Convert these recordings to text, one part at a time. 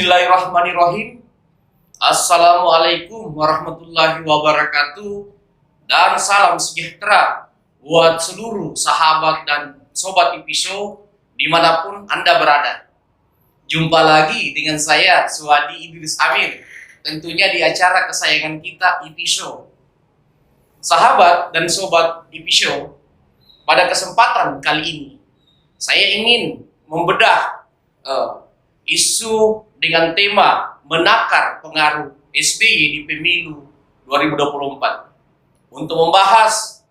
Bismillahirrahmanirrahim. Assalamualaikum warahmatullahi wabarakatuh. Dan salam sejahtera buat seluruh sahabat dan sobat IP Show dimanapun Anda berada. Jumpa lagi dengan saya, Suwadi Idris Amir, tentunya di acara kesayangan kita, IP Show. Sahabat dan sobat IP Show, pada kesempatan kali ini saya ingin membedah isu dengan tema menakar pengaruh SBY di pemilu 2024. Untuk membahas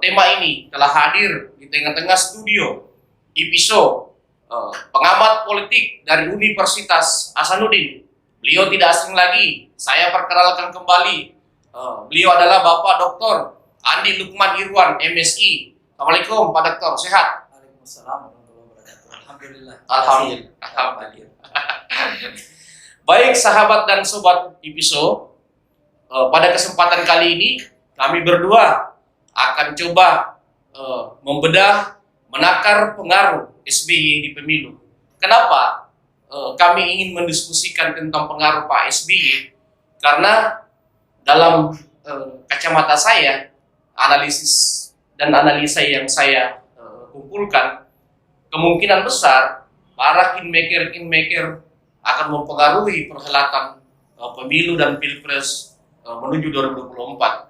tema ini telah hadir di tengah-tengah studio IP Show pengamat politik dari Universitas Hasanuddin. Beliau tidak asing lagi, saya perkenalkan kembali. Beliau adalah Bapak Dr. Andi Lukman Irwan, MSI. Assalamualaikum Pak Dokter, sehat? Waalaikumsalam warahmatullahi wabarakatuh. Alhamdulillah. Alhamdulillah. Baik sahabat dan sobat IP Show, pada kesempatan kali ini kami berdua akan coba membedah menakar pengaruh SBY di pemilu. Kenapa kami ingin mendiskusikan tentang pengaruh Pak SBY? Karena dalam kacamata saya, analisis dan analisa yang saya kumpulkan, kemungkinan besar para kingmaker akan mempengaruhi perhelatan pemilu dan pilpres menuju 2024.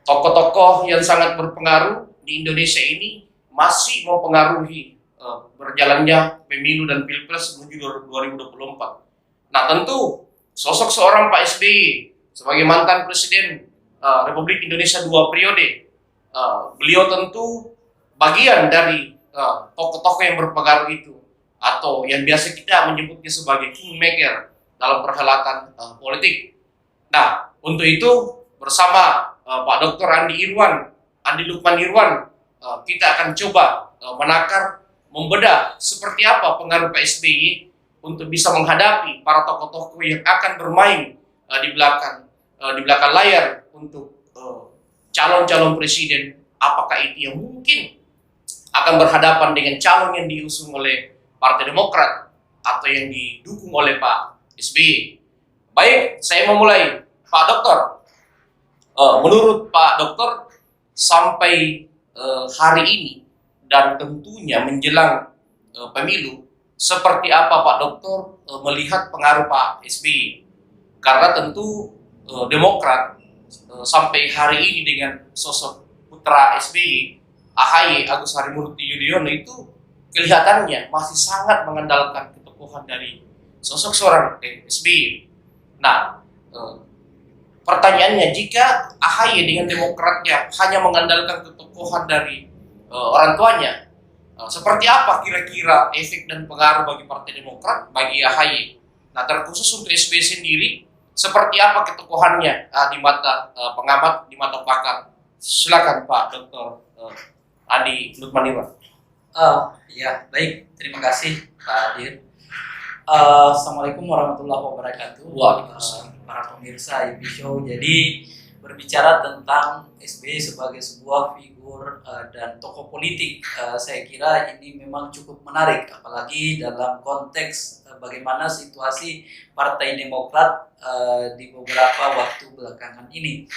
Tokoh-tokoh yang sangat berpengaruh di Indonesia ini masih mempengaruhi berjalannya pemilu dan pilpres menuju 2024. Nah, tentu sosok seorang Pak SBY sebagai mantan Presiden Republik Indonesia 2 periode, beliau tentu bagian dari tokoh-tokoh yang berpengaruh itu, atau yang biasa kita menyebutnya sebagai kingmaker dalam perhelatan politik. Nah, untuk itu bersama Pak Dr. Andi Lukman Irwan, kita akan coba menakar, membedah seperti apa pengaruh Pak SBY untuk bisa menghadapi para tokoh-tokoh yang akan bermain di belakang layar untuk calon-calon presiden. Apakah itu yang mungkin akan berhadapan dengan calon yang diusung oleh Partai Demokrat atau yang didukung oleh Pak SBY. Baik, saya memulai. Pak Dokter, menurut Pak Dokter, sampai hari ini dan tentunya menjelang pemilu, seperti apa Pak Dokter melihat pengaruh Pak SBY? Karena tentu Demokrat sampai hari ini dengan sosok putra SBY, AHY, Agus Harimurti Yudhoyono, itu kelihatannya masih sangat mengandalkan ketokohan dari sosok seorang SBY. Nah, pertanyaannya, jika AHY dengan Demokratnya hanya mengandalkan ketokohan dari orang tuanya, seperti apa kira-kira efek dan pengaruh bagi Partai Demokrat, bagi AHY? Nah, terkhusus untuk SBY sendiri, seperti apa ketokohannya di mata pengamat, di mata pakar? Silakan Pak Dr. Andi Lukman Irwan. Ya, baik. Terima kasih Pak Adir. Assalamualaikum warahmatullahi wabarakatuh. Waalaikumsalam. Para pemirsa IP Show. Jadi berbicara tentang SBY sebagai sebuah figur dan tokoh politik, saya kira ini memang cukup menarik, apalagi dalam konteks bagaimana situasi Partai Demokrat di beberapa waktu belakangan ini.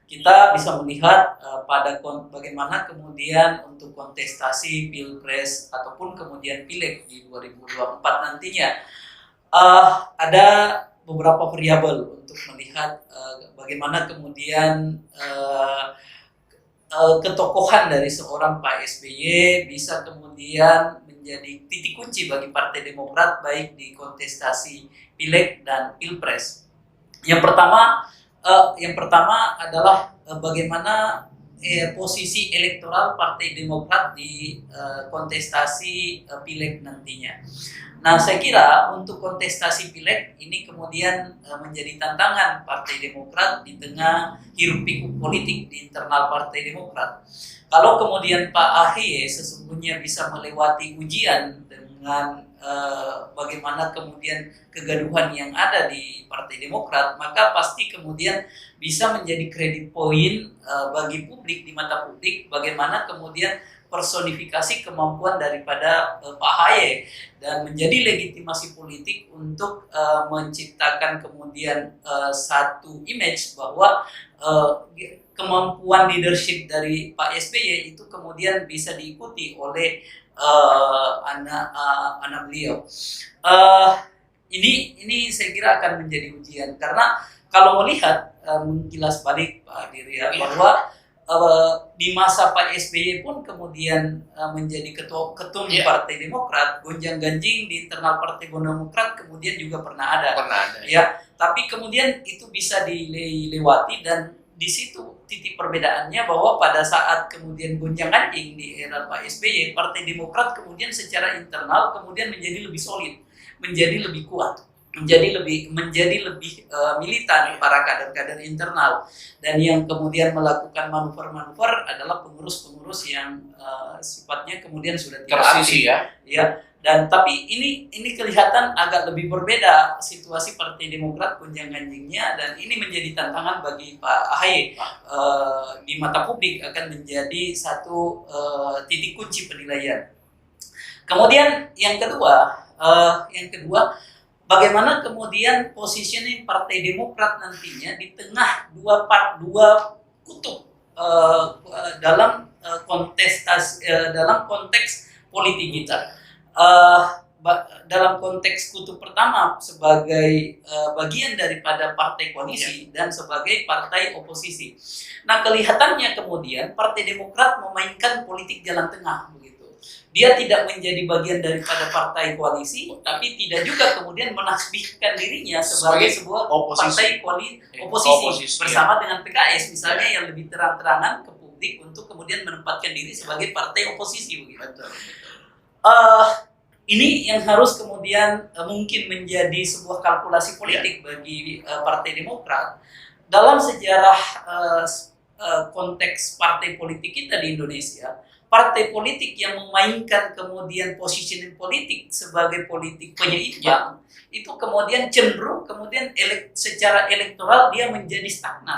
Kita bisa melihat bagaimana kemudian untuk kontestasi pilpres ataupun kemudian pileg di 2024 nantinya ada beberapa variabel untuk melihat bagaimana kemudian ketokohan dari seorang Pak SBY bisa kemudian menjadi titik kunci bagi Partai Demokrat baik di kontestasi pileg dan pilpres. Yang pertama adalah bagaimana posisi elektoral Partai Demokrat di kontestasi pileg nantinya. Nah, saya kira untuk kontestasi pileg ini kemudian menjadi tantangan Partai Demokrat di tengah hiruk-pikuk politik di internal Partai Demokrat. Kalau kemudian Pak AHY sesungguhnya bisa melewati ujian dengan bagaimana kemudian kegaduhan yang ada di Partai Demokrat, maka pasti kemudian bisa menjadi kredit poin bagi publik, di mata publik, bagaimana kemudian personifikasi kemampuan daripada Pak Ahy dan menjadi legitimasi politik untuk menciptakan kemudian satu image bahwa kemampuan leadership dari Pak SBY itu kemudian bisa diikuti oleh anak beliau. Ini saya kira akan menjadi ujian karena kalau melihat mengkilas balik Pak Diri ya, bahwa di masa Pak SBY pun kemudian menjadi ketum Partai Demokrat, gonjang-ganjing di internal Partai Demokrat kemudian juga pernah ada. Ya, tapi kemudian itu bisa dilewati dan di situ titik perbedaannya bahwa pada saat kemudian gonjang-ganjing di era Pak SBY, Partai Demokrat kemudian secara internal kemudian menjadi lebih solid, menjadi lebih kuat, menjadi lebih militan para kader-kader internal, dan yang kemudian melakukan manuver-manuver adalah pengurus-pengurus yang sifatnya kemudian sudah tidak aktif ya. Dan tapi ini kelihatan agak lebih berbeda situasi Partai Demokrat gonjang-ganjingnya, dan ini menjadi tantangan bagi Pak Ahy di mata publik, akan menjadi satu titik kunci penilaian. Kemudian yang kedua bagaimana kemudian positioning Partai Demokrat nantinya di tengah dua kutub dalam konteks politik kita. Dalam konteks kutub pertama sebagai bagian daripada partai koalisi dan sebagai partai oposisi. Nah, kelihatannya kemudian Partai Demokrat memainkan politik jalan tengah begitu. Dia tidak menjadi bagian daripada partai koalisi, tapi tidak juga kemudian menasbihkan dirinya sebagai sebuah partai oposisi bersama dengan PKS misalnya yang lebih terang-terangan ke publik untuk kemudian menempatkan diri sebagai partai oposisi begitu. Ini yang harus kemudian mungkin menjadi sebuah kalkulasi politik bagi Partai Demokrat dalam sejarah konteks partai politik kita di Indonesia. Partai politik yang memainkan kemudian positioning politik sebagai politik penyeimbang itu kemudian cenderung kemudian secara elektoral dia menjadi stagnan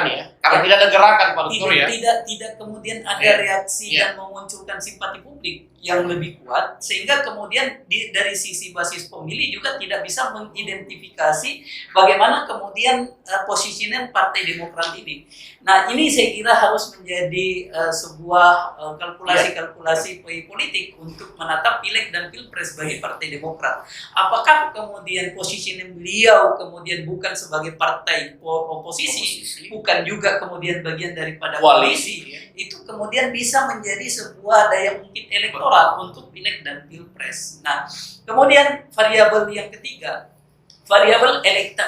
ya, karena tidak ada gerakan Pak Dokter ya. Tidak kemudian ada reaksi dan memunculkan simpati publik yang lebih kuat, sehingga kemudian dari sisi basis pemilih juga tidak bisa mengidentifikasi bagaimana kemudian posisinya Partai Demokrat ini. Nah, ini saya kira harus menjadi sebuah kalkulasi politik untuk menatap pileg dan pilpres bagi Partai Demokrat. Apakah kemudian posisinya beliau kemudian bukan sebagai partai oposisi, bukan juga kemudian bagian daripada koalisi, itu kemudian bisa menjadi sebuah daya ungkit elektoral untuk pileg dan pilpres. Nah, kemudian variabel yang ketiga, variabel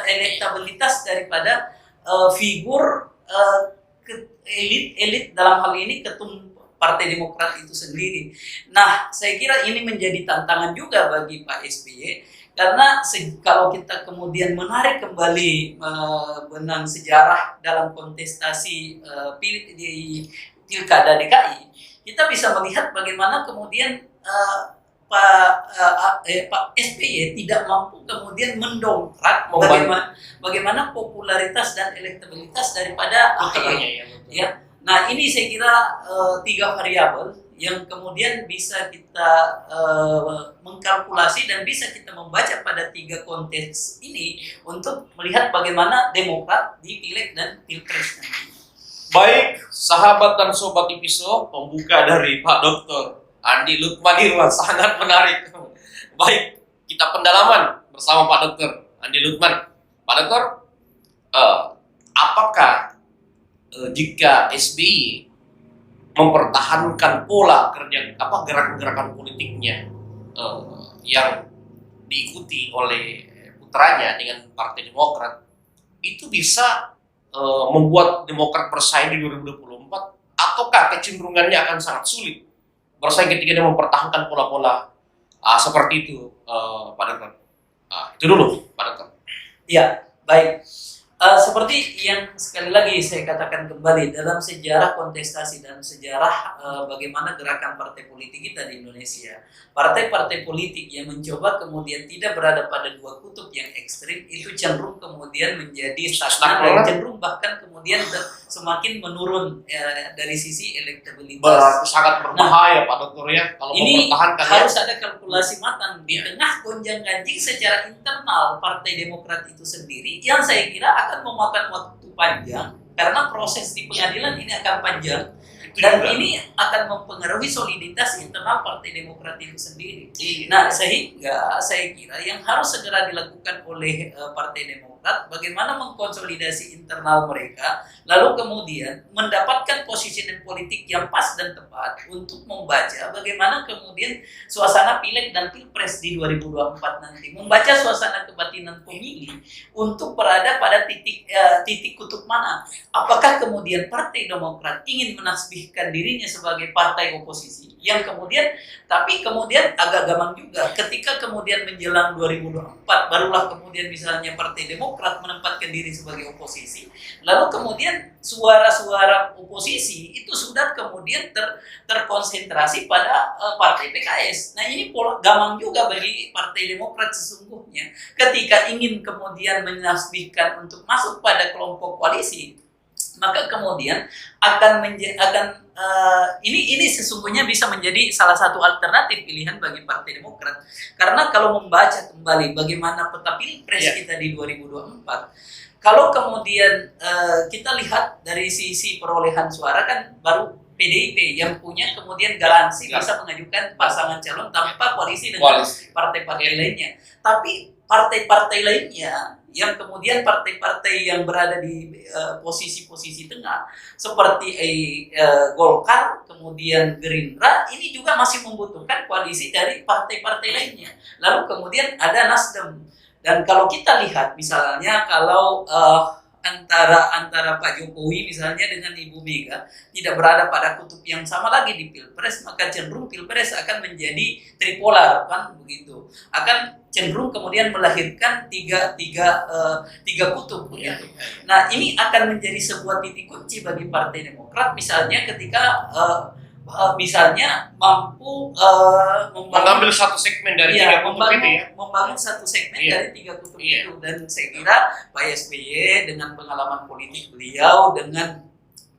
elektabilitas daripada figur elit dalam hal ini ketum Partai Demokrat itu sendiri. Nah, saya kira ini menjadi tantangan juga bagi Pak SBY, karena kalau kita kemudian menarik kembali benang sejarah dalam kontestasi di Pilkada DKI, kita bisa melihat bagaimana kemudian Pak SBY tidak mampu kemudian mendongkrak bagaimana popularitas dan elektabilitas daripada AHY. Ya. Nah, ini saya kira tiga variabel yang kemudian bisa kita mengkalkulasi dan bisa kita membaca pada tiga konteks ini untuk melihat bagaimana Demokrat di pileg dan pilpres nanti. Baik, sahabat dan sobat Ipiso, pembuka dari Pak Dr. Andi Lukman Irwan sangat menarik. Baik, kita pendalaman bersama Pak Dr. Andi Lukman. Pak Dr., apakah jika SBY mempertahankan pola gerakan-gerakan politiknya yang diikuti oleh putranya dengan Partai Demokrat, itu bisa membuat Demokrat bersaing di 2024, ataukah kecenderungannya akan sangat sulit bersaing ketika dia mempertahankan pola-pola seperti itu, Pak Dokter? Itu dulu, Pak Dokter. Ya, baik. Seperti yang sekali lagi saya katakan kembali dalam sejarah kontestasi dan sejarah bagaimana gerakan partai politik kita di Indonesia, partai-partai politik yang mencoba kemudian tidak berada pada dua kutub yang ekstrim itu cenderung kemudian menjadi stagnan dan cenderung bahkan kemudian semakin menurun dari sisi elektabilitas. Sangat berbahaya Pak Dokter ya kalau Ini mempertahankan harus ada kalkulasi matang di tengah gonjang-ganjing secara internal Partai Demokrat itu sendiri yang saya kira akan memakan waktu panjang karena proses di pengadilan ini akan panjang dan ini akan mempengaruhi soliditas internal Partai Demokrat itu sendiri. Nah, sehingga saya kira yang harus segera dilakukan oleh Partai Demokrat bagaimana mengkonsolidasi internal mereka, lalu kemudian mendapatkan positioning politik yang pas dan tepat untuk membaca bagaimana kemudian suasana pileg dan pilpres di 2024 nanti, membaca suasana kebatinan pemilih untuk berada pada titik kutub mana. Apakah kemudian Partai Demokrat ingin menasbihkan dirinya sebagai partai oposisi yang kemudian, tapi kemudian agak gampang juga ketika kemudian menjelang 2024 barulah kemudian misalnya Partai Demokrat menempatkan diri sebagai oposisi, lalu kemudian suara-suara oposisi itu sudah kemudian terkonsentrasi pada Partai PKS. Nah, ini gampang juga bagi Partai Demokrat sesungguhnya ketika ingin kemudian menasbihkan untuk masuk pada kelompok koalisi, maka kemudian ini sesungguhnya bisa menjadi salah satu alternatif pilihan bagi Partai Demokrat. Karena kalau membaca kembali bagaimana peta pilpres kita di 2024, kalau kemudian kita lihat dari sisi perolehan suara kan baru PDIP yang punya kemudian garansi bisa mengajukan pasangan calon tanpa koalisi dengan partai-partai lainnya. Tapi partai-partai lainnya yang kemudian partai-partai yang berada di posisi-posisi tengah seperti Golkar, kemudian Gerindra, ini juga masih membutuhkan koalisi dari partai-partai lainnya. Lalu kemudian ada Nasdem. Dan kalau kita lihat misalnya kalau antara Pak Jokowi misalnya dengan Ibu Mega tidak berada pada kutub yang sama lagi di pilpres, maka cenderung pilpres akan menjadi tripolar, kan begitu, akan cenderung kemudian melahirkan tiga kutub begitu. Nah, ini akan menjadi sebuah titik kunci bagi Partai Demokrat misalnya ketika misalnya mampu mengambil satu segmen dari tiga kutub itu ya, membangun satu segmen dari tiga kutub itu. Dan saya kira Pak SBY dengan pengalaman politik beliau, dengan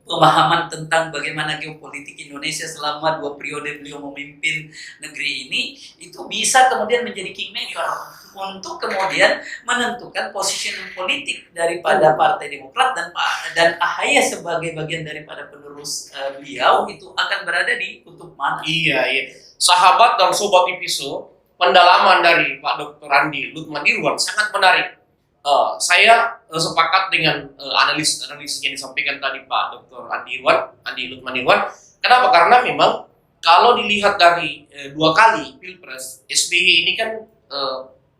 pemahaman tentang bagaimana geopolitik Indonesia selama 2 periode beliau memimpin negeri ini, itu bisa kemudian menjadi kingmaker untuk kemudian menentukan positioning politik daripada Partai Demokrat dan AHY sebagai bagian daripada penerus beliau itu akan berada di kutub mana. Iya. Sahabat dan sobat Ipiso, pendalaman dari Pak Dr. Andi Lutmanirwan sangat menarik. Saya sepakat dengan analisis yang disampaikan tadi Pak Dr. Andi Lutmanirwan. Kenapa? Karena memang kalau dilihat dari 2 kali pilpres, SBY ini kan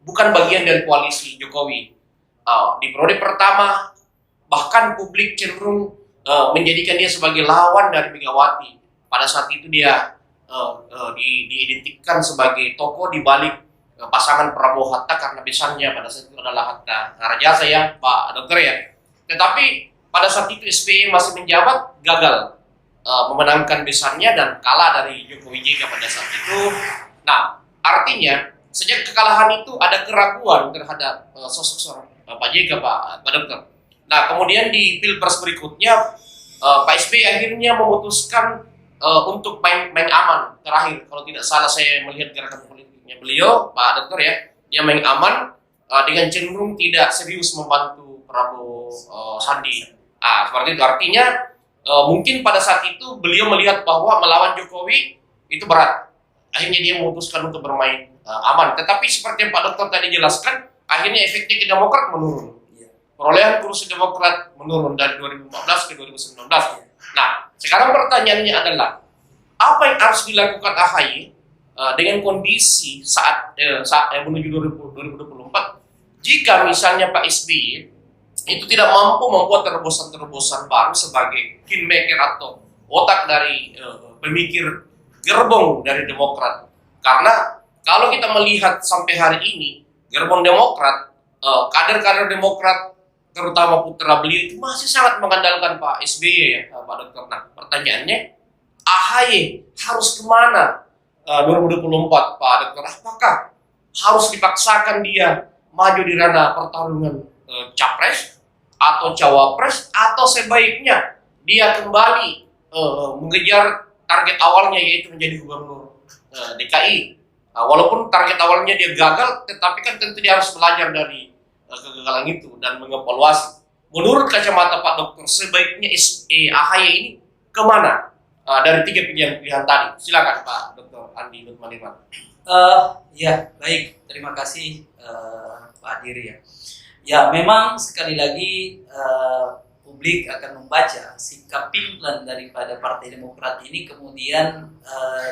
bukan bagian dari koalisi Jokowi. Di periode pertama bahkan publik cenderung menjadikan dia sebagai lawan dari Megawati. Pada saat itu dia diidentikan sebagai tokoh di balik pasangan Prabowo Hatta karena besannya pada saat itu adalah Hatta Rajasa ya Pak Dokter ya. Tetapi pada saat itu SBY masih menjabat, gagal memenangkan besannya dan kalah dari Jokowi JK pada saat itu. Nah, artinya sejak kekalahan itu ada keraguan terhadap sosok seorang Pak JK, Pak Dokter. Nah, kemudian di pilpres berikutnya Pak SBY akhirnya memutuskan untuk main aman. Terakhir, kalau tidak salah saya melihat gerakan politiknya beliau, Pak Dokter ya, dia main aman dengan cenderung tidak serius membantu Prabowo Sandi. Seperti itu. Artinya mungkin pada saat itu beliau melihat bahwa melawan Jokowi itu berat. Akhirnya dia memutuskan untuk bermain aman. Tetapi seperti yang Pak Dokter tadi jelaskan, akhirnya efeknya ke Demokrat menurun. Perolehan kursi Demokrat menurun dari 2014 ke 2019. Nah, sekarang pertanyaannya adalah apa yang harus dilakukan AHY dengan kondisi saat menuju 2024 jika misalnya Pak SBY itu tidak mampu membuat terobosan-terobosan baru sebagai kingmaker atau otak dari pemikir gerbong dari Demokrat. Karena kalau kita melihat sampai hari ini gerbong Demokrat, kader-kader Demokrat terutama putra beliau itu masih sangat mengandalkan Pak SBY ya, Pak Dokter. Nah, pertanyaannya, AHY harus kemana 2024 Pak Dokter? Apakah harus dipaksakan dia maju di ranah pertarungan capres atau cawapres, atau sebaiknya dia kembali mengejar target awalnya, yaitu menjadi gubernur DKI? Walaupun target awalnya dia gagal, tetapi kan tentu dia harus belajar dari kegagalan itu dan mengevaluasi. Menurut kacamata Pak Dokter, sebaiknya AHY ini kemana dari 3 pilihan tadi? Silakan Pak Dokter Andi Nurmanirman. Ya, baik. Terima kasih Pak Adiri ya. Ya, memang sekali lagi publik akan membaca sikap pimpin daripada Partai Demokrat ini kemudian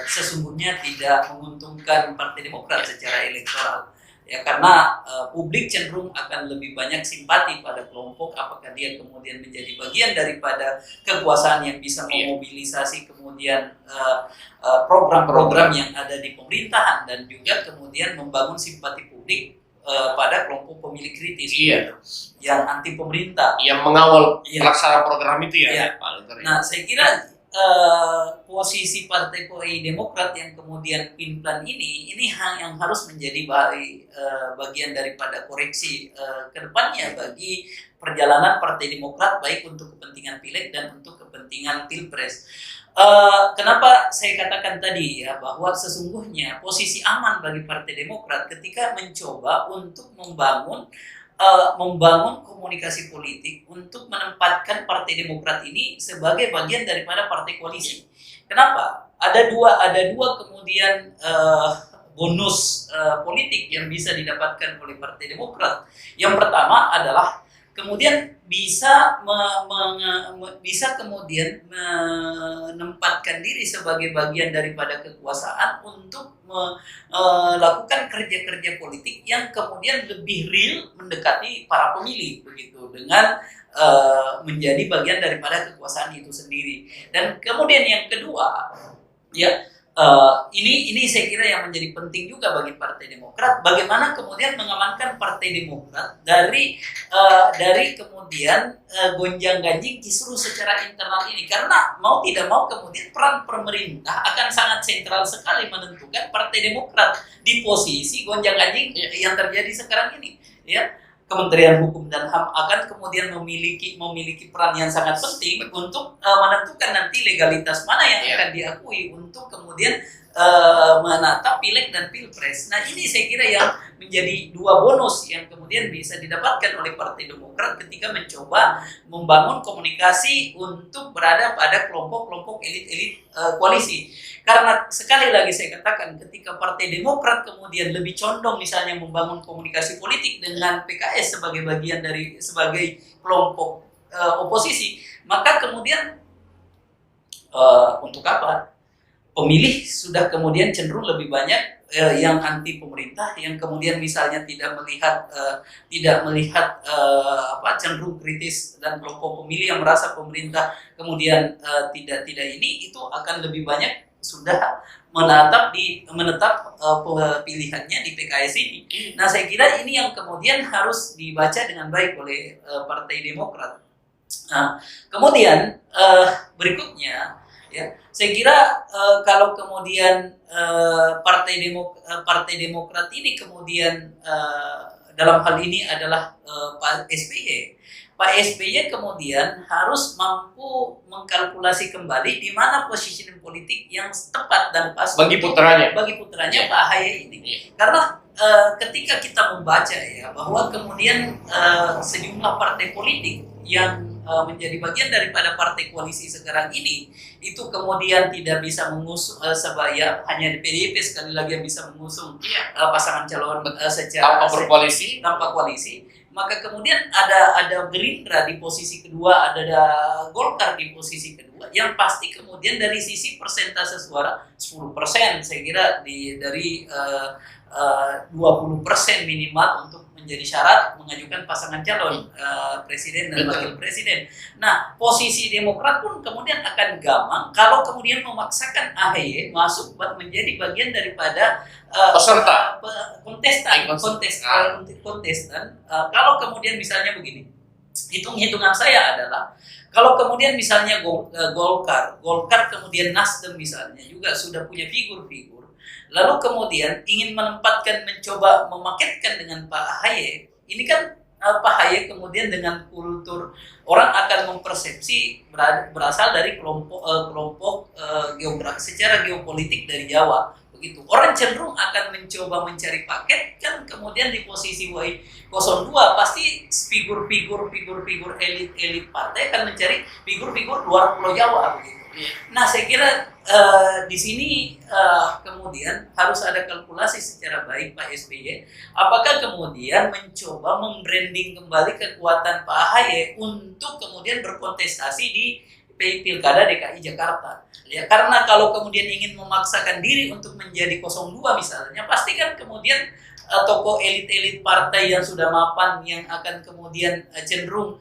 sesungguhnya tidak menguntungkan Partai Demokrat secara elektoral. Ya, karena publik cenderung akan lebih banyak simpati pada kelompok, apakah dia kemudian menjadi bagian daripada kekuasaan yang bisa memobilisasi kemudian program-program yang ada di pemerintahan, dan juga kemudian membangun simpati publik pada kelompok pemilih kritis gitu, yang anti pemerintah, yang mengawal pelaksanaan program itu ya, Pak Dokter. Nah, saya kira posisi Partai Demokrat yang kemudian pimplan ini yang harus menjadi bagian daripada koreksi kedepannya bagi perjalanan Partai Demokrat, baik untuk kepentingan pileg dan untuk kepentingan pilpres. Kenapa saya katakan tadi ya bahwa sesungguhnya posisi aman bagi Partai Demokrat ketika mencoba untuk membangun komunikasi politik untuk menempatkan Partai Demokrat ini sebagai bagian daripada partai koalisi. Kenapa? Ada dua kemudian bonus politik yang bisa didapatkan oleh Partai Demokrat. Yang pertama adalah kemudian bisa kemudian menempatkan diri sebagai bagian daripada kekuasaan untuk melakukan kerja-kerja politik yang kemudian lebih real mendekati para pemilih begitu, dengan menjadi bagian daripada kekuasaan itu sendiri. Dan kemudian yang kedua ya, ini saya kira yang menjadi penting juga bagi Partai Demokrat, bagaimana kemudian mengamankan Partai Demokrat dari kemudian gonjang-ganjing kisruh secara internal ini, karena mau tidak mau kemudian peran pemerintah akan sangat sentral sekali menentukan Partai Demokrat di posisi gonjang-ganjing yang terjadi sekarang ini ya. Kementerian Hukum dan HAM akan kemudian memiliki peran yang sangat penting untuk menentukan nanti legalitas mana yang akan diakui untuk kemudian menatap pileg dan pilpres. Nah, ini saya kira yang menjadi dua bonus yang kemudian bisa didapatkan oleh Partai Demokrat ketika mencoba membangun komunikasi untuk berada pada kelompok-kelompok elit-elit koalisi. Karena sekali lagi saya katakan, ketika Partai Demokrat kemudian lebih condong misalnya membangun komunikasi politik dengan PKS sebagai kelompok oposisi, maka kemudian untuk apa? Pemilih sudah kemudian cenderung lebih banyak yang anti pemerintah, yang kemudian misalnya tidak melihat cenderung kritis, dan kelompok pemilih yang merasa pemerintah kemudian tidak ini, itu akan lebih banyak sudah menetap pilihannya di PKS ini. Nah, saya kira ini yang kemudian harus dibaca dengan baik oleh Partai Demokrat. Nah, kemudian berikutnya ya, saya kira kalau kemudian Partai Demokrat ini kemudian dalam hal ini adalah Pak SBY. Pak SBY kemudian harus mampu mengkalkulasi kembali di mana posisi politik yang tepat dan pas bagi putranya Pak AHY ini. Karena ketika kita membaca ya bahwa kemudian sejumlah partai politik yang menjadi bagian daripada partai koalisi sekarang ini itu kemudian tidak bisa mengusung sebaya hanya di PDIP sekali lagi yang bisa mengusung pasangan calon secara tanpa koalisi. Maka kemudian ada Gerindra di posisi kedua, ada Golkar di posisi kedua, yang pasti kemudian dari sisi persentase suara 10%, saya kira dari 20% minimal untuk menjadi syarat mengajukan pasangan calon presiden dan wakil presiden. Nah, posisi Demokrat pun kemudian akan gamang kalau kemudian memaksakan AHY masuk menjadi bagian daripada peserta kontestan. Kalau kemudian misalnya begini, hitung-hitungan saya adalah kalau kemudian misalnya Golkar kemudian Nasdem misalnya juga sudah punya figur-figur, lalu kemudian ingin mencoba memaketkan dengan Pak AHY, ini kan Pak AHY kemudian dengan kultur orang akan mempersepsi berasal dari kelompok geografi secara geopolitik dari Jawa. Begitu. Orang cenderung akan mencoba mencari paket, kan kemudian di posisi Y02 pasti figur-figur elit partai akan mencari figur-figur luar Pulau Jawa begitu. Nah, saya kira di sini kemudian harus ada kalkulasi secara baik Pak SBY. Apakah kemudian mencoba membranding kembali kekuatan Pak AHY untuk kemudian berkontestasi di Pilkada DKI Jakarta. Ya, karena kalau kemudian ingin memaksakan diri untuk menjadi 02 misalnya, pasti kan kemudian tokoh elit-elit partai yang sudah mapan yang akan kemudian cenderung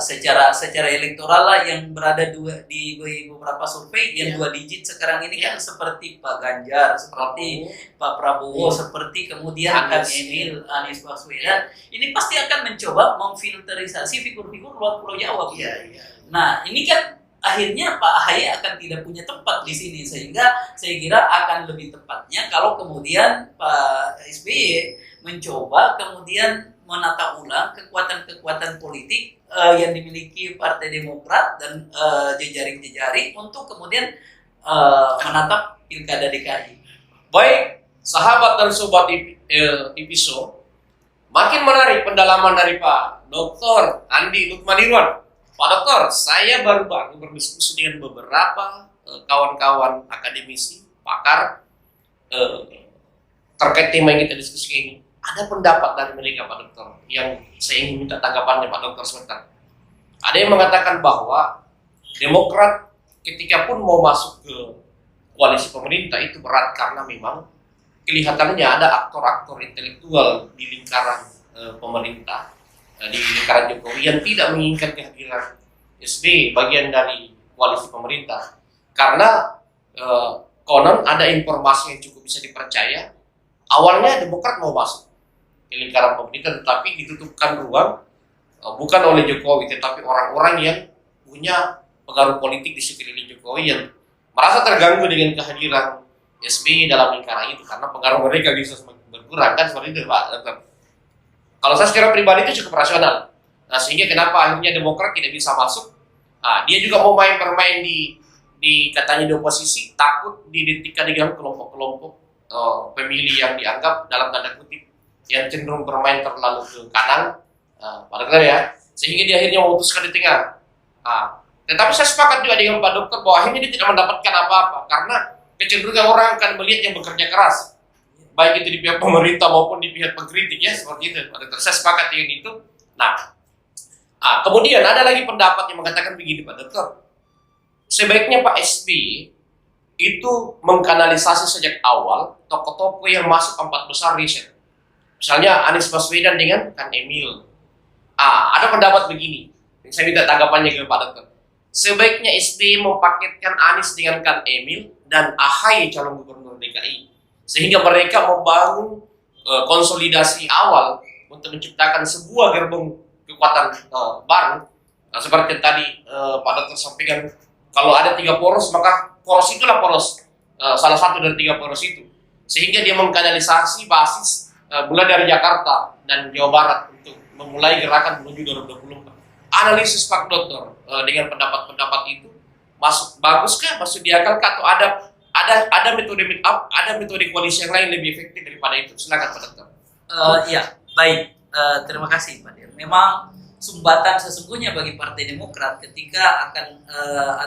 secara elektoral lah yang berada di beberapa survei yang 2 digit sekarang ini kan seperti Pak Ganjar, seperti Pak Prabowo, seperti kemudian Kang Emil, Anies Baswedan, ini pasti akan mencoba memfilterisasi figur-figur luar Pulau Jawa. Nah, ini kan akhirnya Pak AHY akan tidak punya tempat di sini, sehingga saya kira akan lebih tepatnya kalau kemudian Pak SBY mencoba kemudian menata ulang kekuatan-kekuatan politik yang dimiliki Partai Demokrat dan jejaring-jejaring untuk kemudian menatap Pilkada DKI. Baik, sahabat dan sobat Ipiso, makin menarik pendalaman dari Pak Dr. Andi Lukmanirwan. Pak Dokter, saya baru-baru berdiskusi dengan beberapa kawan-kawan akademisi, pakar terkait tema yang kita diskusi ini. Ada pendapat dari mereka, Pak Dokter, yang saya ingin minta tanggapannya Pak Dokter sebentar. Ada yang mengatakan bahwa Demokrat ketika pun mau masuk ke koalisi pemerintah itu berat karena memang kelihatannya ada aktor-aktor intelektual di lingkaran pemerintah, di lingkaran Jokowi yang tidak menginginkan kehadiran SBY bagian dari koalisi pemerintah karena konon ada informasi yang cukup bisa dipercaya. Awalnya Demokrat mau masuk ke lingkaran pemerintah, tetapi ditutupkan ruang bukan oleh Jokowi, tetapi orang-orang yang punya pengaruh politik di sekeliling Jokowi yang merasa terganggu dengan kehadiran SBY dalam lingkaran itu karena pengaruh mereka bisa semakin berkurang, kan seperti itu Pak Dokter. Kalau saya secara pribadi itu cukup rasional. Nah, sehingga kenapa akhirnya Demokrat tidak bisa masuk? Nah, dia juga mau bermain di katanya di oposisi, takut didetikan dengan kelompok-kelompok pemilih yang dianggap dalam tanda kutip yang cenderung bermain terlalu ke kanan, Pak Dokter ya, sehingga dia akhirnya memutuskan di tengah. Tetapi saya sepakat juga dengan Pak Dokter bahwa akhirnya dia tidak mendapatkan apa-apa karena kecenderungan orang akan melihat yang bekerja keras, baik itu di pihak pemerintah maupun di pihak pengkritik ya, seperti itu Pak Dokter. Saya sepakat dengan itu. Nah, kemudian ada lagi pendapat yang mengatakan begini Pak Dokter, sebaiknya Pak SBY itu mengkanalisasi sejak awal tokoh-tokoh yang masuk 4 besar riset. Misalnya Anies Baswedan dengan Kang Emil. Ada pendapat begini, saya minta tanggapannya ke Pak Dokter. Sebaiknya SBY mempaketkan Anies dengan Kang Emil dan AHY calon gubernur DKI, sehingga mereka membangun konsolidasi awal untuk menciptakan sebuah gerbong kekuatan baru. Nah, seperti tadi Pak Dokter sampaikan, kalau ada 3 poros, maka poros itulah poros salah satu dari 3 poros itu, sehingga dia mengkanalisasi basis mulai dari Jakarta dan Jawa Barat untuk memulai gerakan menuju 2024. Analisis Pak Dokter dengan pendapat-pendapat itu baguskah, masuk di akal atau ada metode meet up, ada metode koalisi yang lain lebih efektif daripada itu? Silakan Pak Dokter. Ya, baik. Terima kasih Pak Dir. Memang sumbatan sesungguhnya bagi Partai Demokrat ketika akan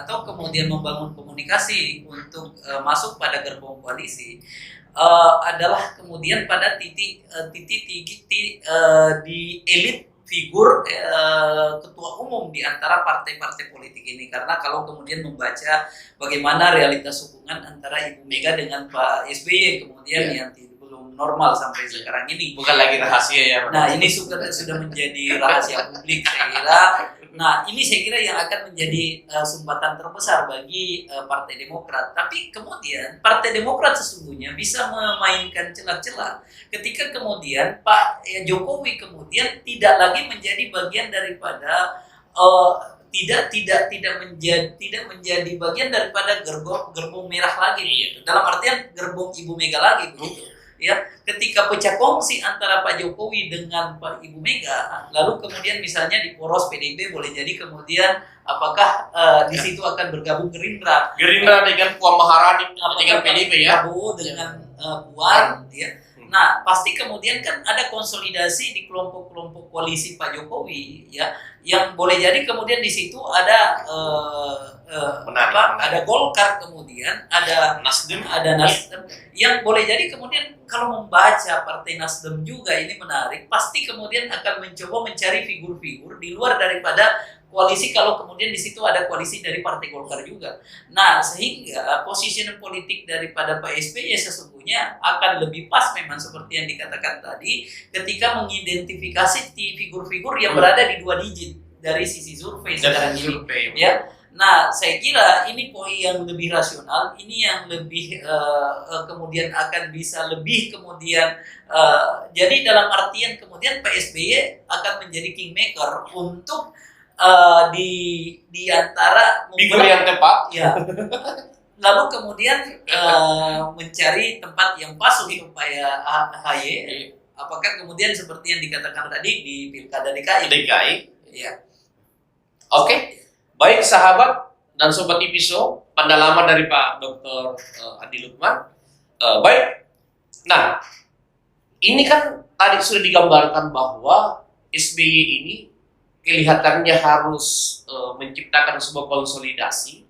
atau kemudian membangun komunikasi untuk masuk pada gerbong koalisi adalah kemudian pada titik di elit figur ketua umum di antara partai-partai politik ini, karena kalau kemudian membaca bagaimana realitas hubungan antara Ibu Mega dengan Pak SBY kemudian yang belum normal sampai sekarang ini, bukan lagi rahasia ya. Nah, ini sudah menjadi rahasia publik. Saya kira Nah, ini saya kira yang akan menjadi sumbatan terbesar bagi Partai Demokrat. Tapi kemudian Partai Demokrat sesungguhnya bisa memainkan celah-celah ketika kemudian Pak Jokowi kemudian tidak lagi menjadi bagian daripada tidak menjadi bagian daripada gerbong merah lagi begitu. Dalam artian gerbong Ibu Mega lagi begitu. Ya, ketika pecah kongsi antara Pak Jokowi dengan Pak Ibu Mega, lalu kemudian misalnya di poros PDIP boleh jadi kemudian apakah di situ akan bergabung Gerindra dengan Puan Maharani dengan PDIP ya, Prabowo dengan Puan, ya. Nah, pasti kemudian kan ada konsolidasi di kelompok-kelompok koalisi Pak Jokowi, ya, yang boleh jadi kemudian di situ ada ada Golkar, kemudian ada Nasdem, yang boleh jadi kemudian kalau membaca Partai Nasdem juga ini menarik, pasti kemudian akan mencoba mencari figur-figur di luar daripada koalisi kalau kemudian di situ ada koalisi dari Partai Golkar juga. Nah, sehingga positioning politik daripada Pak SBY sesungguhnya akan lebih pas memang seperti yang dikatakan tadi ketika mengidentifikasi figur-figur yang berada di 2 digit dari sisi survei sekarang ini. Ya. Nah, saya kira ini poin yang lebih rasional, ini yang lebih kemudian akan bisa lebih kemudian jadi dalam artian kemudian Pak SBY akan menjadi kingmaker untuk di antara figur yang tepat, ya. Lalu kemudian mencari tempat yang pas untuk Pak AHY. Apakah kemudian seperti yang dikatakan tadi di Pilkada DKI? Ya. Oke. Baik sahabat dan sobat Ipiso, pendalaman dari Pak Dr. Andi Lukman. Baik. Nah, ini kan tadi sudah digambarkan bahwa SBY ini kelihatannya harus menciptakan sebuah konsolidasi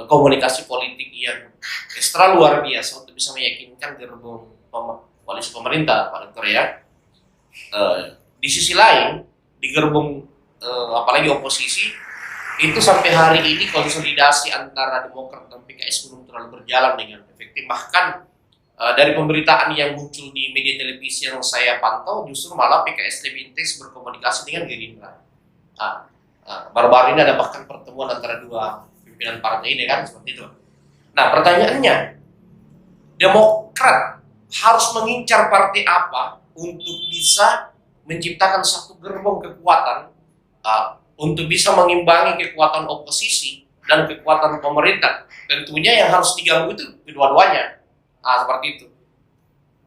komunikasi politik yang ekstra luar biasa untuk bisa meyakinkan gerbong koalisi pemerintah, Pak Dokter ya. Di sisi lain, di gerbong apalagi oposisi itu sampai hari ini konsolidasi antara Demokrat dan PKS belum terlalu berjalan dengan efektif. Bahkan dari pemberitaan yang muncul di media televisi yang saya pantau, justru malah PKS lebih intens berkomunikasi dengan Gerindra. Baru-baru ini ada bahkan pertemuan antara 2 pimpinan partai ini kan, seperti itu. Nah, pertanyaannya, Demokrat harus mengincar partai apa untuk bisa menciptakan satu gerbong kekuatan untuk bisa mengimbangi kekuatan oposisi dan kekuatan pemerintah. Tentunya yang harus diganggu itu kedua-duanya. Seperti itu.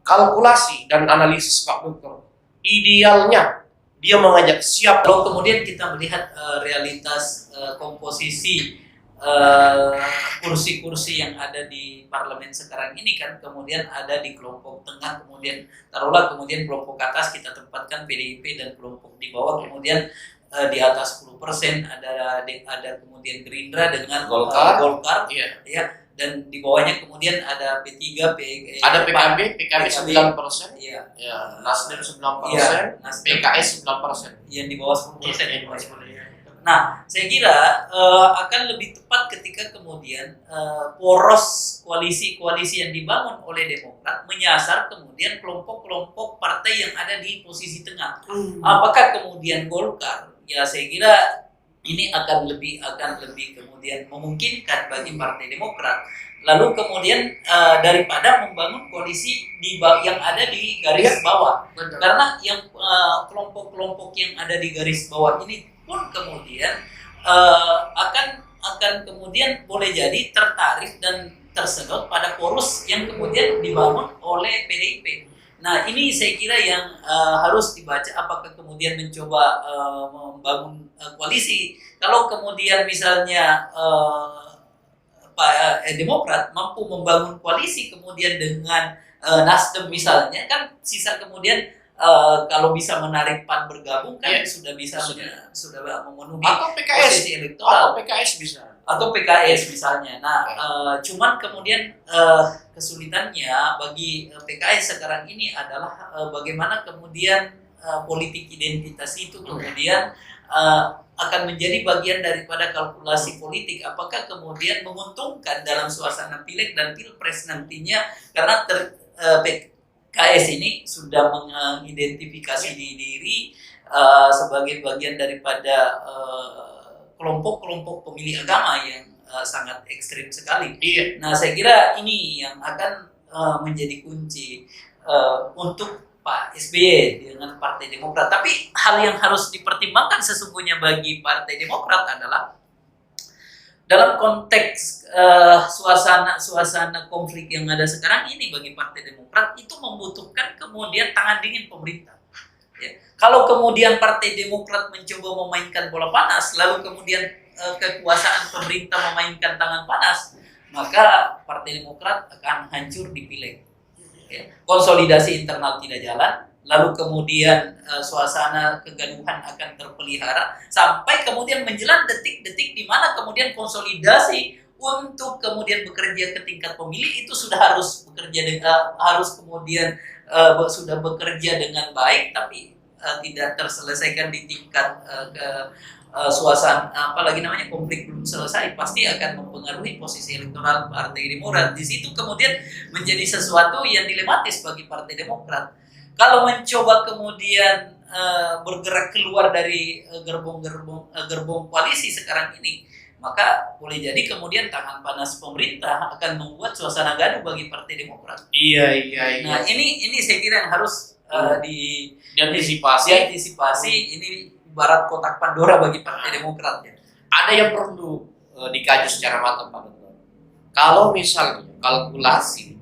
Kalkulasi dan analisis Pak Dokter, idealnya dia mengajak siap. Kalau kemudian kita melihat realitas komposisi kursi-kursi yang ada di parlemen sekarang ini kan, kemudian ada di kelompok tengah, kemudian taruhlah kemudian kelompok atas kita tempatkan PDIP dan kelompok di bawah kemudian di atas 10% ada kemudian Gerindra dengan Golkar ya, dan di bawahnya kemudian ada P3, ada PKB 9%, ya, Nasdem 9%, ya, PKS 9%, yang di bawah 10%. Nah, saya kira akan lebih tepat ketika kemudian poros koalisi yang dibangun oleh Demokrat menyasar kemudian kelompok-kelompok partai yang ada di posisi tengah. Apakah kemudian Golkar? Ya, saya kira ini akan lebih kemudian memungkinkan bagi Partai Demokrat. Lalu kemudian daripada membangun koalisi yang ada di garis bawah, karena yang kelompok-kelompok yang ada di garis bawah ini pun kemudian akan kemudian boleh jadi tertarik dan tersedot pada poros yang kemudian dibangun oleh PDIP. Nah, ini saya kira yang harus dibaca, apakah kemudian mencoba membangun koalisi. Kalau kemudian misalnya Demokrat mampu membangun koalisi kemudian dengan Nasdem misalnya, kan sisa kemudian kalau bisa menarik PAN bergabung kan sudah bisa sudah memenuhi atau PKS posisi elektoral, atau PKS bisa, atau PKS misalnya. Nah, cuman kemudian kesulitannya bagi PKS sekarang ini adalah bagaimana kemudian politik identitas itu kemudian akan menjadi bagian daripada kalkulasi politik. Apakah kemudian menguntungkan dalam suasana pileg dan pilpres nantinya, karena PKS ini sudah mengidentifikasi diri sebagai bagian daripada kelompok-kelompok pemilih agama yang sangat ekstrim sekali. Iya. Nah, saya kira ini yang akan menjadi kunci untuk Pak SBY dengan Partai Demokrat. Tapi hal yang harus dipertimbangkan sesungguhnya bagi Partai Demokrat adalah dalam konteks suasana konflik yang ada sekarang ini, bagi Partai Demokrat itu membutuhkan kemudian tangan dingin pemerintah. Ya. Kalau kemudian Partai Demokrat mencoba memainkan bola panas, lalu kemudian kekuasaan pemerintah memainkan tangan panas, maka Partai Demokrat akan hancur di pileg. Ya. Konsolidasi internal tidak jalan, lalu kemudian suasana kegaduhan akan terpelihara sampai kemudian menjelang detik-detik di mana kemudian konsolidasi untuk kemudian bekerja ke tingkat pemilih itu sudah harus sudah bekerja dengan baik, tapi tidak terselesaikan di tingkat suasana konflik belum selesai, pasti akan mempengaruhi posisi elektoral Partai Demokrat. Di situ kemudian menjadi sesuatu yang dilematis bagi Partai Demokrat. Kalau mencoba kemudian bergerak keluar dari gerbong koalisi sekarang ini, maka boleh jadi kemudian tangan panas pemerintah akan membuat suasana gaduh bagi Partai Demokrat. Iya. Nah, ini saya kira yang harus diantisipasi. Ini ibarat kotak Pandora bagi Partai Demokrat ya. Ada yang perlu dikaji secara matang, Pak Dokter. Kalau misalnya kalkulasi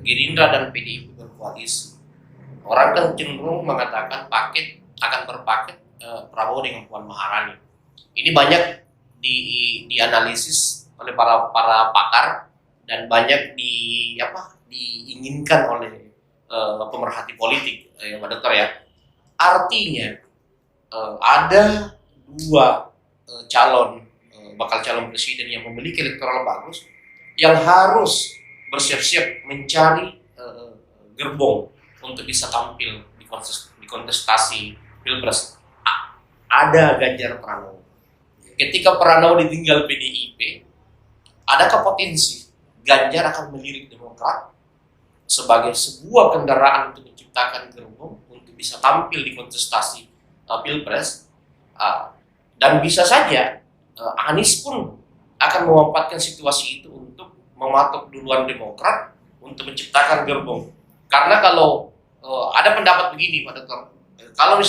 Gerindra dan PDIP berkoalisi, orang kan cenderung mengatakan akan berpaket Prabowo dengan Puan Maharani. Ini banyak dianalisis oleh para pakar dan banyak diinginkan oleh pemerhati politik, Pak Dokter ya. Artinya ada dua bakal calon presiden yang memiliki elektoral bagus yang harus bersiap-siap mencari gerbong untuk bisa tampil di kontestasi Pilpres. Ada Ganjar Pranowo. Ketika Pranowo ditinggal PDIP, adakah potensi Ganjar akan melirik Demokrat sebagai sebuah kendaraan untuk menciptakan gerbong untuk bisa tampil di kontestasi Pilpres? Dan bisa saja Anies pun akan memanfaatkan situasi itu untuk mematok duluan Demokrat untuk menciptakan gerbong. Karena kalau ada pendapat begini, Pak Dokter, kalau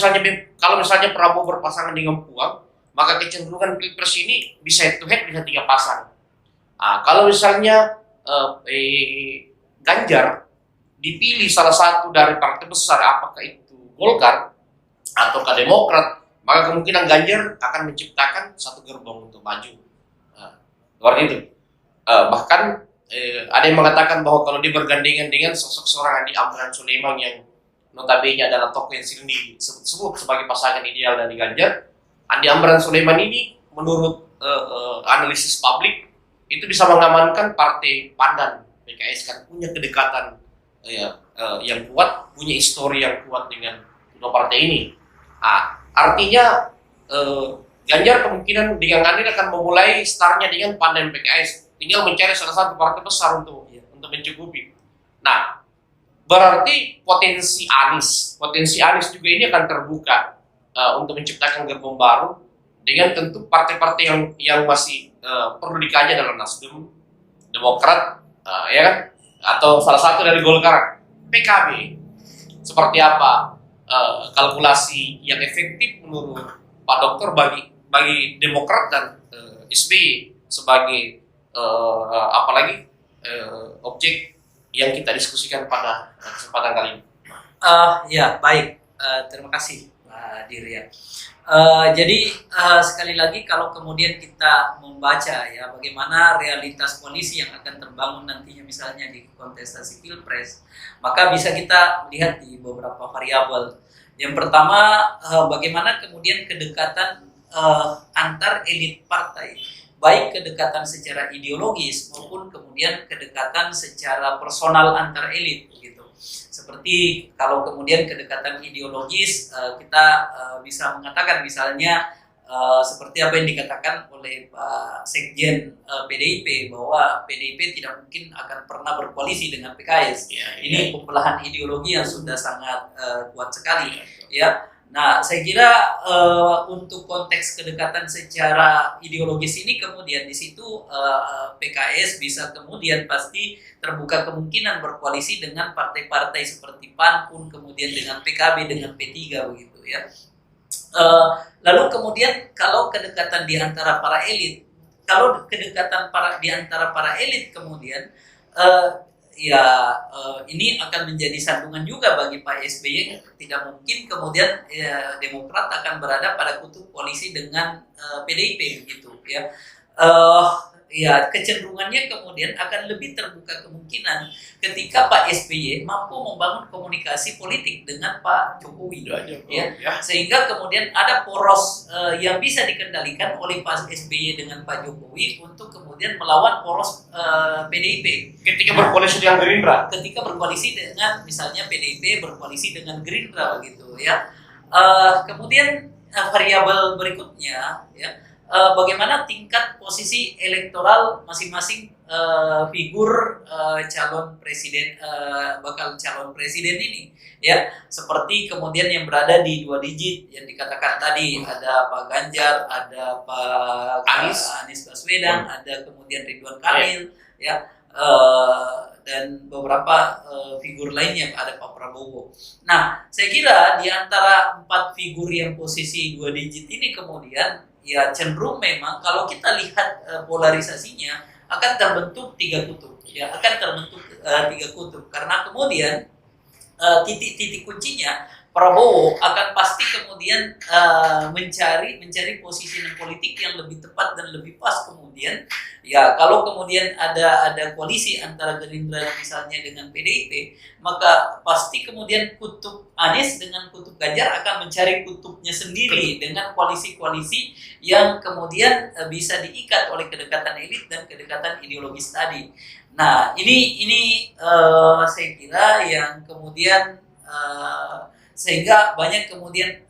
misalnya Prabowo berpasangan dengan Puan, maka kecenderungan Pilpres ini bisa head to head, bisa 3 pasang. Kalau misalnya Ganjar dipilih salah satu dari partai besar, apakah itu Golkar atau Demokrat, maka kemungkinan Ganjar akan menciptakan satu gerbong untuk maju. Seperti itu. Bahkan ada yang mengatakan bahwa kalau dia bergandengan dengan sosok seorang Andi Amran Sulaiman yang notabene adalah tokoh yang sering disebut sebagai pasangan ideal dari Ganjar, Andi Amran Sulaiman ini menurut analisis publik itu bisa mengamankan partai pandan PKS, kan punya kedekatan yang kuat, punya histori yang kuat dengan kedua partai ini. Artinya Ganjar kemungkinan dengan Anies akan memulai startnya dengan PAN dan PKS, tinggal mencari salah satu partai besar untuk mencukupi. Nah, berarti potensi Anies juga ini akan terbuka untuk menciptakan gerbong baru dengan tentu partai-partai yang masih perlu dikaji dalam Nasdem, Demokrat, ya kan, atau salah satu dari Golkar, PKB. Seperti apa kalkulasi yang efektif menurut Pak Dokter bagi Demokrat dan SBY sebagai objek yang kita diskusikan pada kesempatan kali ini. Ya, baik. Terima kasih, Pak Dirya. Jadi sekali lagi kalau kemudian kita membaca ya bagaimana realitas koalisi yang akan terbangun nantinya misalnya di kontestasi Pilpres, maka bisa kita lihat di beberapa variabel. Yang pertama, bagaimana kemudian kedekatan antar elit partai, baik kedekatan secara ideologis maupun kemudian kedekatan secara personal antar elit begitu. Seperti kalau kemudian kedekatan ideologis, kita bisa mengatakan misalnya seperti apa yang dikatakan oleh Pak Sekjen PDIP bahwa PDIP tidak mungkin akan pernah berkoalisi dengan PKS. Ini pembelahan ideologi yang sudah sangat kuat sekali, ya. Nah, saya kira untuk konteks kedekatan secara ideologis ini kemudian di situ PKS bisa kemudian pasti terbuka kemungkinan berkoalisi dengan partai-partai seperti PAN pun kemudian dengan PKB dengan P3 begitu ya. Lalu kemudian kalau kedekatan di antara para elit, kalau kedekatan di antara para elit kemudian ini akan menjadi sandungan juga bagi Pak SBY. Tidak mungkin kemudian Demokrat akan berada pada kutub koalisi dengan PDIP gitu ya. Kecenderungannya kemudian akan lebih terbuka kemungkinan ketika Pak SBY mampu membangun komunikasi politik dengan Pak Jokowi, sehingga kemudian ada poros yang bisa dikendalikan oleh Pak SBY dengan Pak Jokowi untuk kemudian melawan poros PDIP. Ketika berkoalisi dengan Gerindra, ketika berkoalisi dengan misalnya PDIP berkoalisi dengan Gerindra begitu ya. Kemudian variabel berikutnya ya. Bagaimana tingkat posisi elektoral masing-masing figur calon presiden bakal calon presiden ini ya, seperti kemudian yang berada di 2 digit yang dikatakan tadi, ada Pak Ganjar, ada Pak Anies Baswedan, ada kemudian Ridwan Kamil ya, dan beberapa figur lainnya, ada Pak Prabowo. Nah, saya kira di antara 4 figur yang posisi 2 digit ini kemudian ya cenderung memang kalau kita lihat polarisasinya akan terbentuk 3 kutub ya, akan terbentuk 3 kutub karena kemudian titik-titik kuncinya Prabowo akan pasti kemudian mencari posisi politik yang lebih tepat dan lebih pas kemudian ya. Kalau kemudian ada koalisi antara Gerindra misalnya dengan PDIP, maka pasti kemudian kutub Anies dengan kutub Ganjar akan mencari kutubnya sendiri dengan koalisi-koalisi yang kemudian bisa diikat oleh kedekatan elit dan kedekatan ideologis tadi. Nah, ini saya kira yang kemudian sehingga banyak kemudian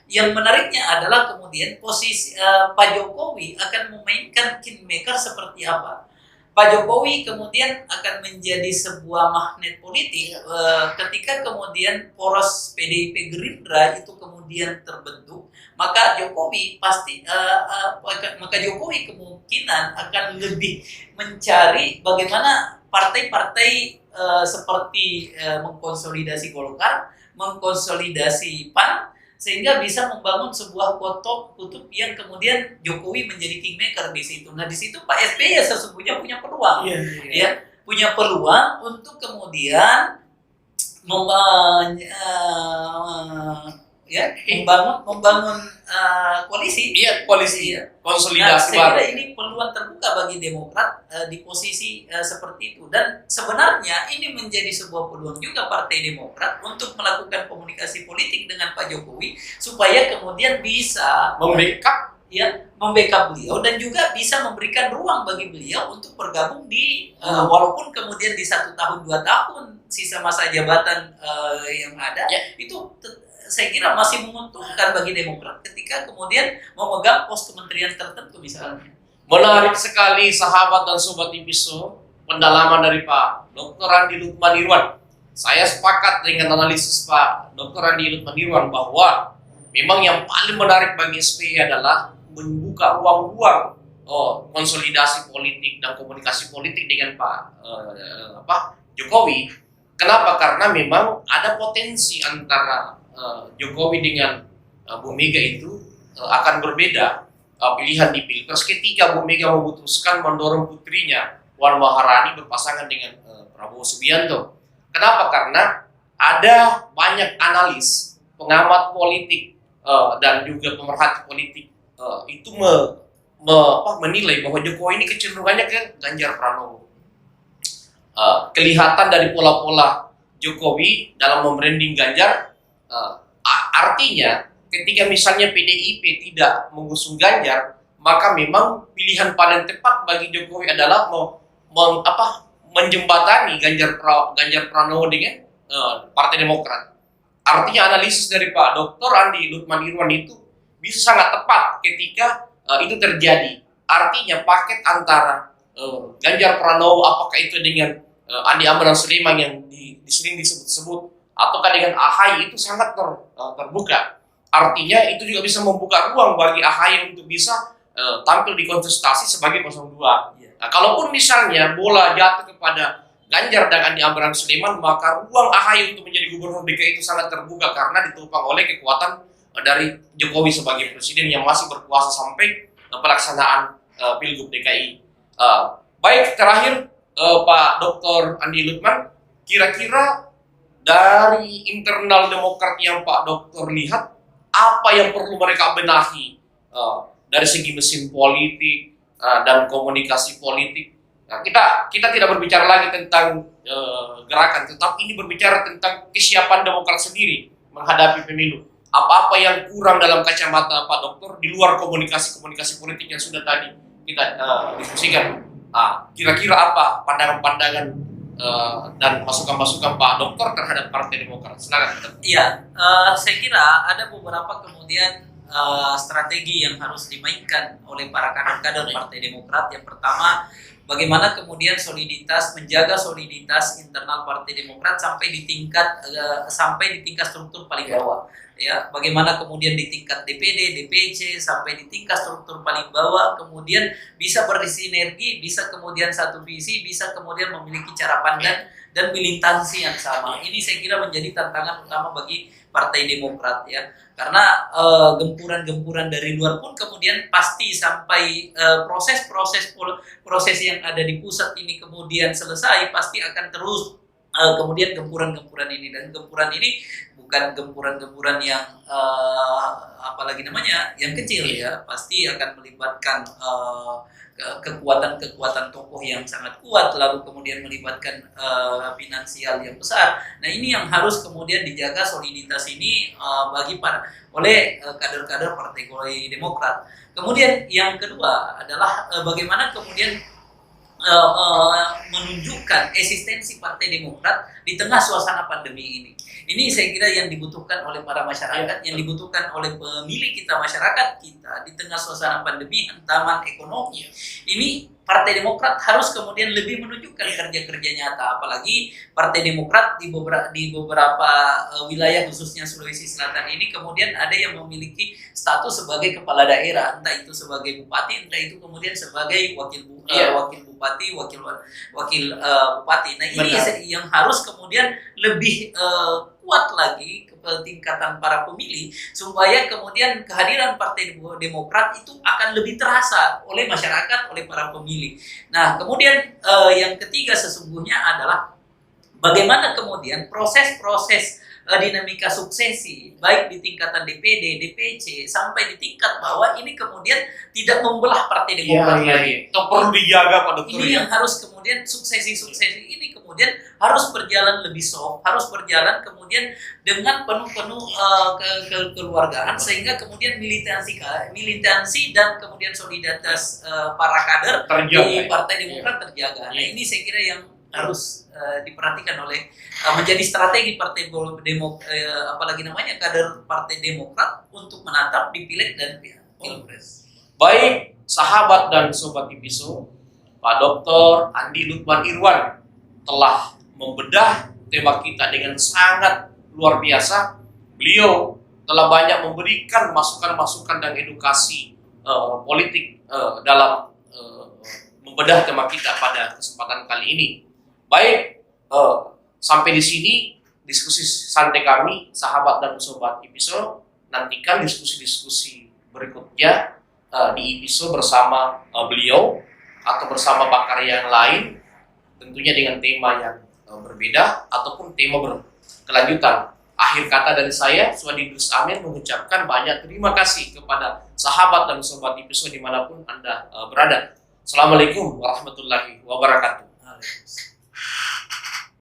yang menariknya adalah kemudian posisi Pak Jokowi akan memainkan kingmaker seperti apa. Pak Jokowi kemudian akan menjadi sebuah magnet politik ketika kemudian poros PDIP Gerindra itu kemudian terbentuk, maka Jokowi pasti Jokowi kemungkinan akan lebih mencari bagaimana partai-partai seperti mengkonsolidasi Golkar, mengkonsolidasi PAN, sehingga bisa membangun sebuah kutub yang kemudian Jokowi menjadi kingmaker di situ. Nah, di situ Pak SBY sesungguhnya punya peluang, ya, punya peluang untuk kemudian membangun koalisi. Iya, koalisi. Ya. Konsolidasi. Saya kira ini peluang terbuka bagi Demokrat di posisi seperti itu, dan sebenarnya ini menjadi sebuah peluang juga Partai Demokrat untuk melakukan komunikasi politik dengan Pak Jokowi supaya kemudian bisa membackup beliau dan juga bisa memberikan ruang bagi beliau untuk bergabung di walaupun kemudian di 1 tahun 2 tahun sisa masa jabatan yang ada itu saya kira masih menguntungkan bagi Demokrat ketika kemudian memegang pos kementerian tertentu misalnya. Menarik sekali sahabat dan sobat Impiso pendalaman dari Pak Dr. Andi Lukman Irwan. Saya sepakat dengan analisis Pak Dr. Andi Lukman Irwan bahwa memang yang paling menarik bagi SBY adalah membuka ruang-ruang konsolidasi politik dan komunikasi politik dengan Pak Jokowi. Kenapa? Karena memang ada potensi antara Jokowi dengan Bu Mega itu akan berbeda pilihan di Pilpres ketika Bu Mega memutuskan mendorong putrinya Puan Maharani berpasangan dengan Prabowo Subianto. Kenapa? Karena ada banyak analis, pengamat politik dan juga pemerhati politik itu menilai bahwa Jokowi ini kecenderungannya ke Ganjar Pranowo. Kelihatan dari pola-pola Jokowi dalam membranding Ganjar. Artinya ketika misalnya PDIP tidak mengusung Ganjar, maka memang pilihan paling tepat bagi Jokowi adalah menjembatani Ganjar Pranowo dengan Partai Demokrat. Artinya analisis dari Pak Dr. Andi Lukman Irwan itu bisa sangat tepat ketika itu terjadi. Artinya paket antara Ganjar Pranowo, apakah itu dengan Andi Amran Sulaiman yang sering disebut-sebut ataukah dengan AHY itu sangat terbuka. Artinya itu juga bisa membuka ruang bagi AHY untuk bisa tampil di kontestasi sebagai 02. Nah, kalaupun misalnya bola jatuh kepada Ganjar dan Andi Amran Sulaiman, maka ruang AHY untuk menjadi gubernur DKI itu sangat terbuka karena ditopang oleh kekuatan dari Jokowi sebagai presiden yang masih berkuasa sampai pelaksanaan Pilgub DKI. Baik, terakhir Pak Dr. Andi Lukman, kira-kira dari internal Demokrat yang Pak Dokter lihat, apa yang perlu mereka benahi dari segi mesin politik dan komunikasi politik? Nah, kita tidak berbicara lagi tentang gerakan, tetapi ini berbicara tentang kesiapan Demokrat sendiri menghadapi pemilu. Apa-apa yang kurang dalam kacamata Pak Dokter di luar komunikasi politik yang sudah tadi kita diskusikan. Kira-kira apa pandangan-pandangan dan masukan-masukan Pak Dokter terhadap Partai Demokrat? Silakan. Iya, saya kira ada beberapa kemudian strategi yang harus dimainkan oleh para kader-kader Partai Demokrat. Yang pertama, bagaimana kemudian menjaga soliditas internal Partai Demokrat sampai di tingkat struktur paling bawah. Ya, bagaimana kemudian di tingkat DPD, DPC sampai di tingkat struktur paling bawah kemudian bisa bersinergi, bisa kemudian satu visi, bisa kemudian memiliki cara pandang dan militansi yang sama. Ini saya kira menjadi tantangan utama bagi Partai Demokrat ya. Karena gempuran-gempuran dari luar pun kemudian pasti sampai proses yang ada di pusat ini kemudian selesai, pasti akan terus kemudian gempuran-gempuran ini, dan gempuran ini bukan gempuran-gempuran yang yang kecil ya, pasti akan melibatkan kekuatan-kekuatan tokoh yang sangat kuat, lalu kemudian melibatkan finansial yang besar. Nah, ini yang harus kemudian dijaga soliditas ini oleh kader-kader Partai Demokrat. Kemudian yang kedua adalah bagaimana kemudian menunjukkan eksistensi Partai Demokrat di tengah suasana pandemi ini. Ini saya kira yang dibutuhkan oleh para masyarakat, yang dibutuhkan oleh pemilih kita, masyarakat kita di tengah suasana pandemi, hantaman ekonomi. Ini Partai Demokrat harus kemudian lebih menunjukkan kerja-kerja nyata, apalagi Partai Demokrat di beberapa wilayah khususnya Sulawesi Selatan ini kemudian ada yang memiliki status sebagai kepala daerah, entah itu sebagai bupati, entah itu kemudian sebagai wakil bupati, wakil bupati. Nah, ini yang harus kemudian lebih kuat lagi ke tingkatan para pemilih supaya kemudian kehadiran Partai Demokrat itu akan lebih terasa oleh masyarakat, oleh para pemilih. Nah, kemudian yang ketiga sesungguhnya adalah bagaimana kemudian proses-proses dinamika suksesi baik di tingkatan DPD, DPC sampai di tingkat bawah ini kemudian tidak membelah Partai Demokrat lagi. Itu perlu dijaga Pak Dokter. Ini yang harus kemudian suksesi ini kemudian harus berjalan lebih soft, harus berjalan kemudian dengan penuh kekeluargaan sehingga kemudian militansi dan kemudian solidaritas para kader di Partai Demokrat terjaga. Nah, ini saya kira yang harus diperhatikan oleh menjadi strategi Partai kader Partai Demokrat untuk menatap di pileg dan pilpres. Baik, sahabat dan sobat Ipiso, Pak Dr. Andi Lukman Irwan telah membedah tema kita dengan sangat luar biasa. Beliau telah banyak memberikan masukan-masukan dan edukasi politik dalam membedah tema kita pada kesempatan kali ini. Baik, sampai di sini diskusi santai kami, sahabat dan sobat Ipiso. Nantikan diskusi-diskusi berikutnya di Ipiso bersama beliau atau bersama pakar yang lain, tentunya dengan tema yang berbeda ataupun tema berkelanjutan. Akhir kata dari saya, Swadidus Amin, mengucapkan banyak terima kasih kepada sahabat dan sobat Ipiso dimanapun Anda berada. Assalamualaikum warahmatullahi wabarakatuh.